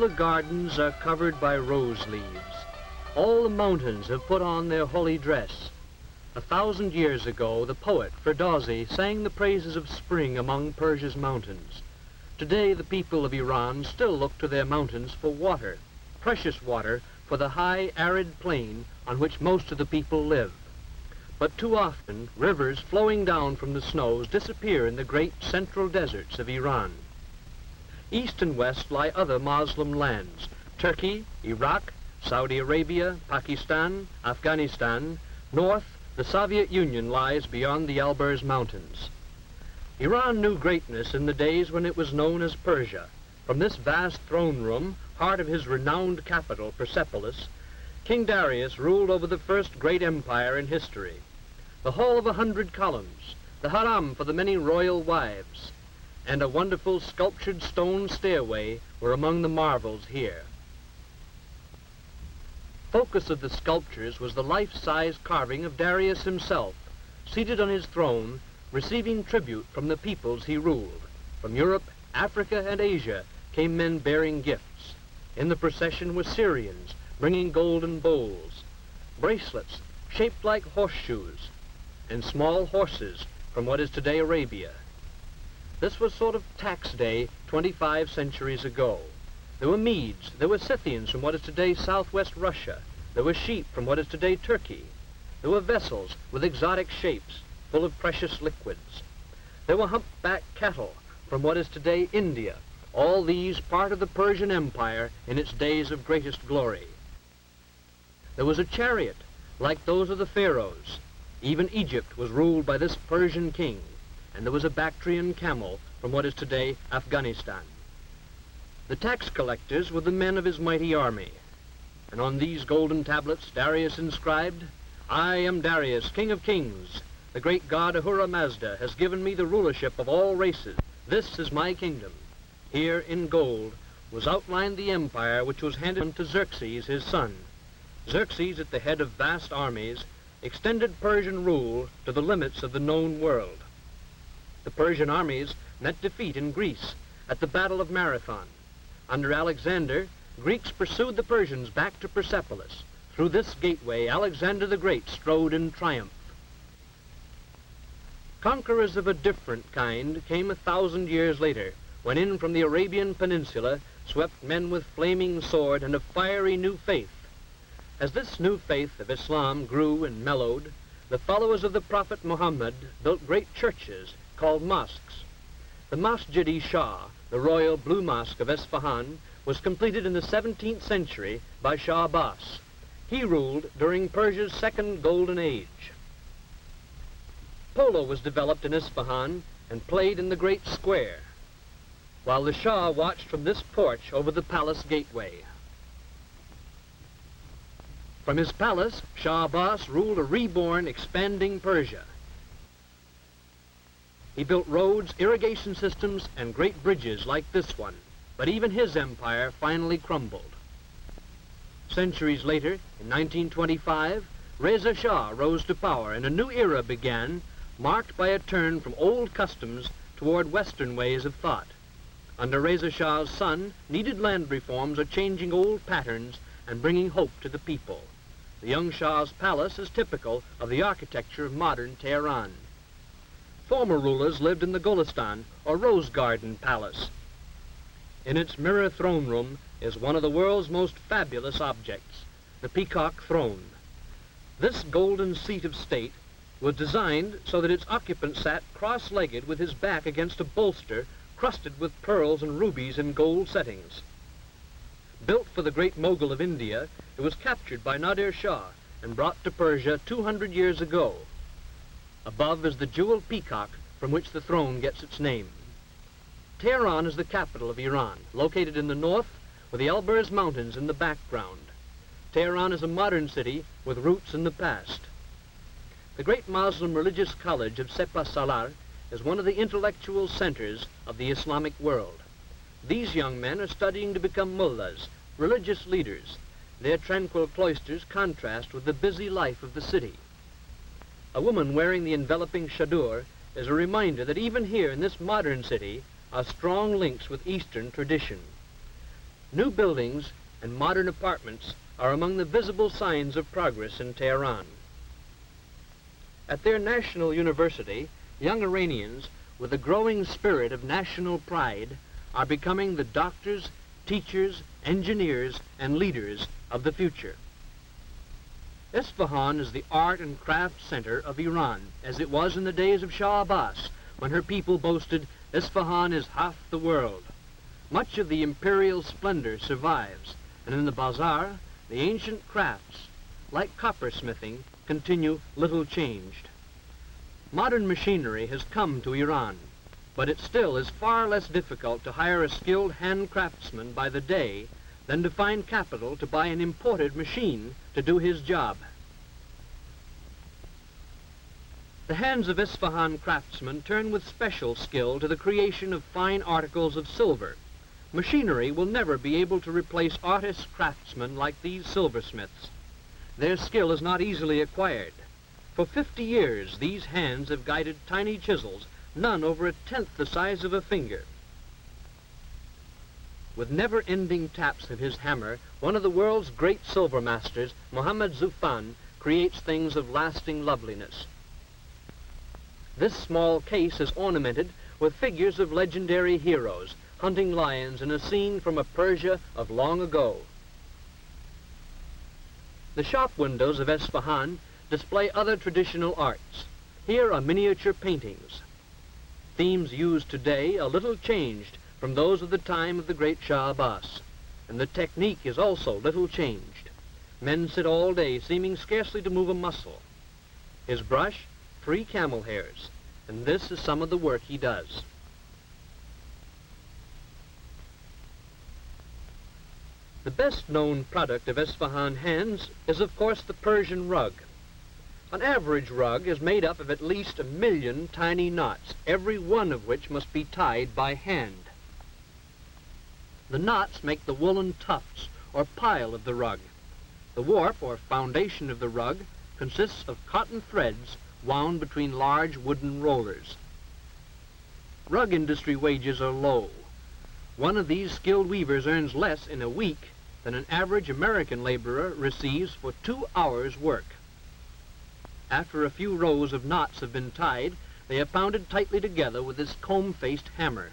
the gardens are covered by rose leaves. All the mountains have put on their holy dress. 1,000 years ago, the poet Ferdowsi sang the praises of spring among Persia's mountains. Today, the people of Iran still look to their mountains for water, precious water for the high, arid plain on which most of the people live. But too often, rivers flowing down from the snows disappear in the great central deserts of Iran. East and west lie other Muslim lands: Turkey, Iraq, Saudi Arabia, Pakistan, Afghanistan. North, the Soviet Union lies beyond the Alborz Mountains. Iran knew greatness in the days when it was known as Persia. From this vast throne room, heart of his renowned capital, Persepolis, King Darius ruled over the first great empire in history. The Hall of 100 Columns, the Haram for the many royal wives, and a wonderful sculptured stone stairway were among the marvels here. Focus of the sculptures was the life-size carving of Darius himself, seated on his throne, receiving tribute from the peoples he ruled. From Europe, Africa, and Asia came men bearing gifts. In the procession were Syrians, bringing golden bowls, bracelets shaped like horseshoes, and small horses from what is today Arabia. This was sort of tax day 25 centuries ago. There were Medes, there were Scythians from what is today southwest Russia. There were sheep from what is today Turkey. There were vessels with exotic shapes, full of precious liquids. There were humpbacked cattle from what is today India. All these part of the Persian Empire in its days of greatest glory. There was a chariot like those of the pharaohs. Even Egypt was ruled by this Persian king, and there was a Bactrian camel from what is today Afghanistan. The tax collectors were the men of his mighty army, and on these golden tablets Darius inscribed, "I am Darius, king of kings. The great god Ahura Mazda has given me the rulership of all races. This is my kingdom." Here in gold was outlined the empire which was handed to Xerxes, his son. Xerxes, at the head of vast armies, extended Persian rule to the limits of the known world. The Persian armies met defeat in Greece at the Battle of Marathon. Under Alexander, Greeks pursued the Persians back to Persepolis. Through this gateway, Alexander the Great strode in triumph. Conquerors of a different kind came 1,000 years later, when in from the Arabian Peninsula swept men with flaming sword and a fiery new faith. As this new faith of Islam grew and mellowed, the followers of the Prophet Muhammad built great churches called mosques. The Masjid-i-Shah, the royal blue mosque of Eصفهان, was completed in the 17th century by Shah Abbas. He ruled during Persia's second golden age. Polo was developed in Eصفهان and played in the great square, while the Shah watched from this porch over the palace gateway. From his palace, Shah Abbas ruled a reborn, expanding Persia. He built roads, irrigation systems, and great bridges like this one, but even his empire finally crumbled. Centuries later, in 1925, Reza Shah rose to power and a new era began, marked by a turn from old customs toward Western ways of thought. Under Reza Shah's son, needed land reforms are changing old patterns and bringing hope to the people. The young Shah's palace is typical of the architecture of modern Tehran. Former rulers lived in the Gullistan, or Rose Garden Palace. In its mirror throne room is one of the world's most fabulous objects, the Peacock Throne. This golden seat of state was designed so that its occupant sat cross-legged with his back against a bolster crusted with pearls and rubies in gold settings. Built for the great Mughal of India, it was captured by Nadir Shah and brought to Persia 200 years ago. Above is the jeweled peacock from which the throne gets its name. Tehran is the capital of Iran, located in the north with the Alborz Mountains in the background. Tehran is a modern city with roots in the past. The great Muslim religious college of Sepah Salar is one of the intellectual centers of the Islamic world. These young men are studying to become mullahs, religious leaders. Their tranquil cloisters contrast with the busy life of the city. A woman wearing the enveloping chador is a reminder that even here in this modern city are strong links with Eastern tradition. New buildings and modern apartments are among the visible signs of progress in Tehran. At their national university, young Iranians, with a growing spirit of national pride, are becoming the doctors, teachers, engineers, and leaders of the future. Eصفهان is the art and craft center of Iran, as it was in the days of Shah Abbas, when her people boasted, "Eصفهان is half the world." Much of the imperial splendor survives, and in the Bozar, the ancient crafts, like coppersmithing, continue little changed. Modern machinery has come to Iran, but it still is far less difficult to hire a skilled hand craftsman by the day than to find capital to buy an imported machine to do his job. The hands of Eصفهان craftsmen turn with special skill to the creation of fine articles of silver. Machinery will never be able to replace artist craftsmen like these silversmiths. Their skill is not easily acquired. For 50 years, these hands have guided tiny chisels, none over a tenth the size of a finger. With never-ending taps of his hammer, one of the world's great silver masters, Mohammad Zufan, creates things of lasting loveliness. This small case is ornamented with figures of legendary heroes, hunting lions in a scene from a Persia of long ago. The shop windows of Eصفهان display other traditional arts. Here are miniature paintings. Themes used today are little changed from those of the time of the great Shah Abbas, and the technique is also little changed. Men sit all day, seeming scarcely to move a muscle. His brush, 3 camel hairs, and this is some of the work he does. The best-known product of Eصفهان hands is, of course, the Persian rug. An average rug is made up of at least 1 million tiny knots, every one of which must be tied by hand. The knots make the woolen tufts or pile of the rug. The warp or foundation of the rug consists of cotton threads wound between large wooden rollers. Rug industry wages are low. One of these skilled weavers earns less in a week than an average American laborer receives for 2 hours' work. After a few rows of knots have been tied, they are pounded tightly together with this comb-faced hammer.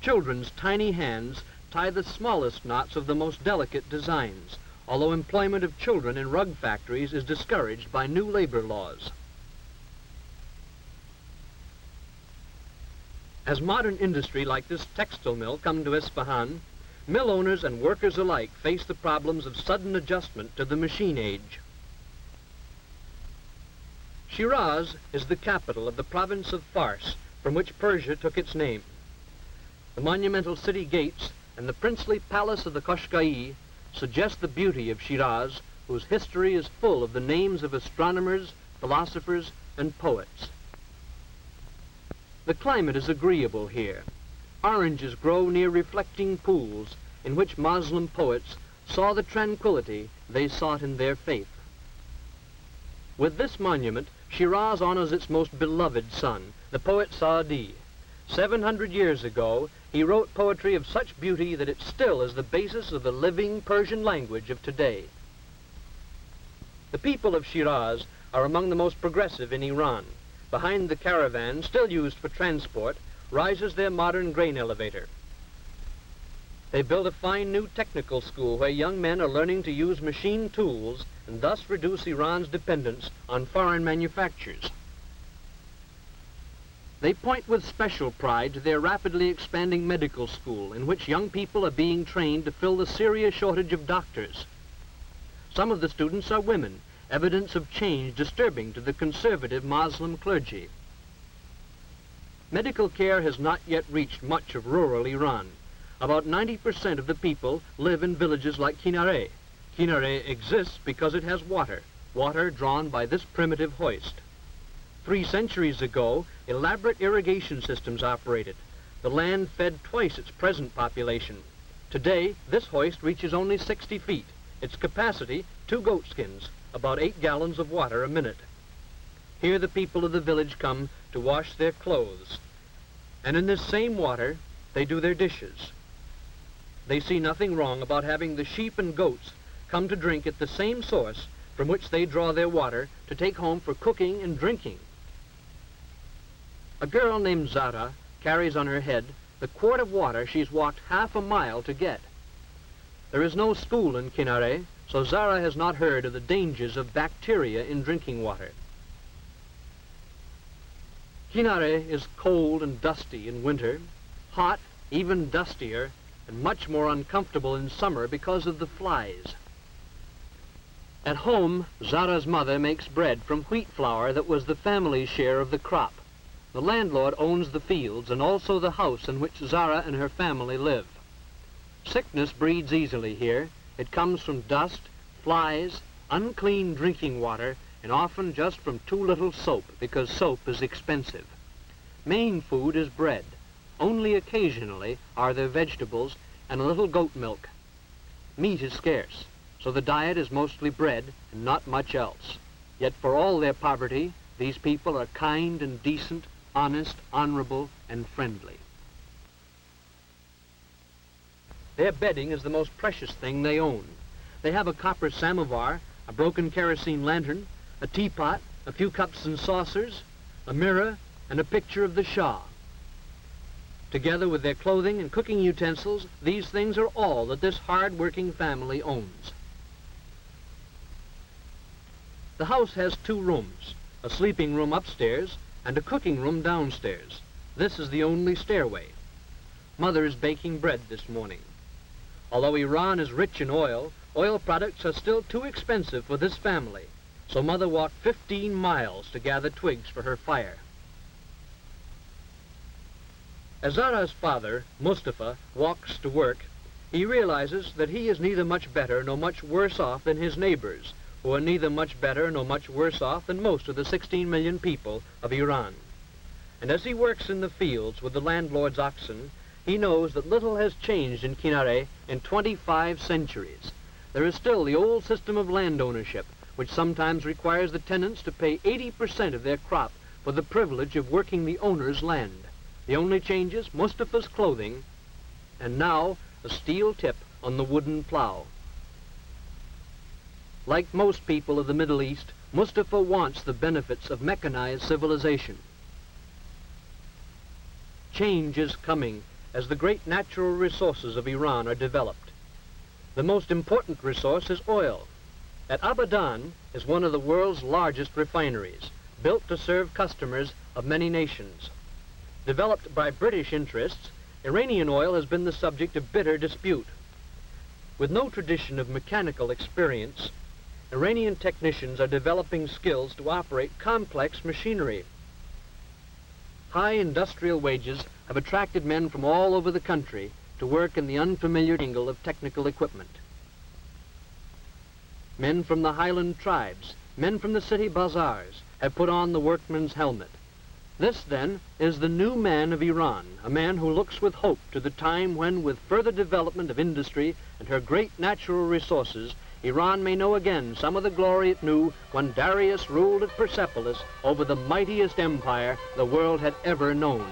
Children's tiny hands tie the smallest knots of the most delicate designs, although employment of children in rug factories is discouraged by new labor laws. As modern industry like this textile mill come to Eصفهان, mill owners and workers alike face the problems of sudden adjustment to the machine age. Shiraz is the capital of the province of Fars, from which Persia took its name. The monumental city gates and the princely palace of the Koshkai suggest the beauty of Shiraz, whose history is full of the names of astronomers, philosophers, and poets. The climate is agreeable here. Oranges grow near reflecting pools in which Muslim poets saw the tranquility they sought in their faith. With this monument, Shiraz honors its most beloved son, the poet Sa'di. 700 years ago, he wrote poetry of such beauty that it still is the basis of the living Persian language of today. The people of Shiraz are among the most progressive in Iran. Behind the caravan, still used for transport, rises their modern grain elevator. They built a fine new technical school where young men are learning to use machine tools and thus reduce Iran's dependence on foreign manufactures. They point with special pride to their rapidly expanding medical school, in which young people are being trained to fill the serious shortage of doctors. Some of the students are women, evidence of change disturbing to the conservative Muslim clergy. Medical care has not yet reached much of rural Iran. About 90% of the people live in villages like Konاره. Konاره exists because it has water drawn by this primitive hoist. 3 centuries ago, elaborate irrigation systems operated. The land fed twice its present population. Today, this hoist reaches only 60 feet. Its capacity, 2 goatskins, about 8 gallons of water a minute. Here the people of the village come to wash their clothes. And in this same water, they do their dishes. They see nothing wrong about having the sheep and goats come to drink at the same source from which they draw their water to take home for cooking and drinking. A girl named Zara carries on her head the quart of water she's walked half a mile to get. There is no school in کناره, so Zara has not heard of the dangers of bacteria in drinking water. کناره is cold and dusty in winter, hot, even dustier, and much more uncomfortable in summer because of the flies. At home, Zara's mother makes bread from wheat flour that was the family's share of the crop. The landlord owns the fields and also the house in which Zara and her family live. Sickness breeds easily here. It comes from dust, flies, unclean drinking water, and often just from too little soap, because soap is expensive. Main food is bread. Only occasionally are there vegetables and a little goat milk. Meat is scarce, so the diet is mostly bread and not much else. Yet for all their poverty, these people are kind and decent, honest, honorable, and friendly. Their bedding is the most precious thing they own. They have a copper samovar, a broken kerosene lantern, a teapot, a few cups and saucers, a mirror, and a picture of the Shah. Together with their clothing and cooking utensils, these things are all that this hard-working family owns. The house has 2 rooms, a sleeping room upstairs and a cooking room downstairs. This is the only stairway. Mother is baking bread this morning. Although Iran is rich in oil, oil products are still too expensive for this family, so Mother walked 15 miles to gather twigs for her fire. As Zara's father, Mustafa, walks to work, he realizes that he is neither much better nor much worse off than his neighbors, who are neither much better nor much worse off than most of the 16 million people of Iran. And as he works in the fields with the landlord's oxen, he knows that little has changed in کناره in 25 centuries. There is still the old system of land ownership, which sometimes requires the tenants to pay 80% of their crop for the privilege of working the owner's land. The only change is Mustafa's clothing, and now a steel tip on the wooden plow. Like most people of the Middle East, Mustafa wants the benefits of mechanized civilization. Change is coming as the great natural resources of Iran are developed. The most important resource is oil. At Abadan is one of the world's largest refineries, built to serve customers of many nations. Developed by British interests, Iranian oil has been the subject of bitter dispute. With no tradition of mechanical experience, Iranian technicians are developing skills to operate complex machinery. High industrial wages have attracted men from all over the country to work in the unfamiliar angle of technical equipment. Men from the highland tribes, men from the city bazaars, have put on the workman's helmet. This, then, is the new man of Iran, a man who looks with hope to the time when, with further development of industry and her great natural resources, Iran may know again some of the glory it knew when Darius ruled at Persepolis over the mightiest empire the world had ever known.